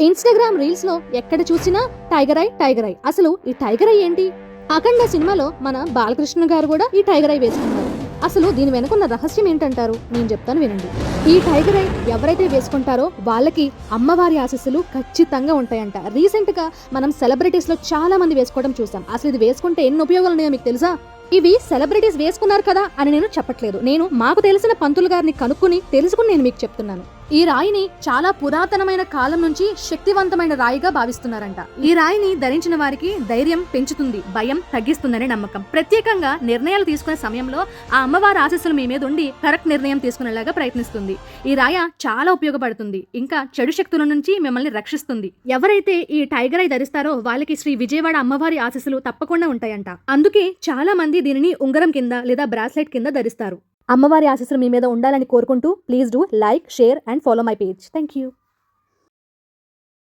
Instagram reels లో ఎక్కడ చూసినా టైగర్ ఐ. అసలు ఈ టైగర్ ఐ ఏంటి? అఖండ సినిమాలో మన బాలకృష్ణ గారు కూడా ఈ టైగర్ ఐ వేసుకున్నారు. అసలు దీని వెనుకున్న రహస్యం ఏంటంటారు? నేను చెప్తాను వినండి. ఈ టైగర్ ఐ ఎవరైతే వేసుకుంటారో వాళ్ళకి అమ్మవారి ఆశీస్సులు ఖచ్చితంగా ఉంటాయంట. రీసెంట్ గా మనం సెలబ్రిటీస్ లో చాలా మంది వేసుకోవడం చూసాం. అసలు ఇది వేసుకుంటే ఎన్ని ఉపయోగాలు ఉన్నాయో మీకు తెలుసా? ఇవి సెలబ్రిటీస్ వేసుకున్నారు కదా అని నేను చెప్పట్లేదు. నేను మాకు తెలిసిన పంతులు గారిని కనుక్కుని తెలుసుకుని నేను మీకు చెప్తున్నాను. ఈ రాయిని చాలా పురాతనమైన కాలం నుంచి శక్తివంతమైన రాయిగా భావిస్తున్నారంట. ఈ రాయిని ధరించిన వారికి ధైర్యం పెంచుతుంది, భయం తగ్గిస్తుందనే నమ్మకం. ప్రత్యేకంగా నిర్ణయాలు తీసుకునే సమయంలో ఆ అమ్మవారి ఆశీస్సులు మీ మీద ఉండి కరెక్ట్ నిర్ణయం తీసుకునేలాగా ప్రయత్నిస్తుంది. ఈ రాయ చాలా ఉపయోగపడుతుంది. ఇంకా చెడు శక్తుల నుంచి మిమ్మల్ని రక్షిస్తుంది. ఎవరైతే ఈ టైగర్ ఐ ధరిస్తారో వాళ్ళకి శ్రీ విజయవాడ అమ్మవారి ఆశీస్సులు తప్పకుండా ఉంటాయంట. అందుకే చాలా మంది దీనిని ఉంగరం కింద లేదా బ్రాస్లెట్ కింద ధరిస్తారు. అమ్మవారి ఆశీస్సులు మీ మీద ఉండాలని కోరుకుంటూ please do like, share and follow my page. Thank you.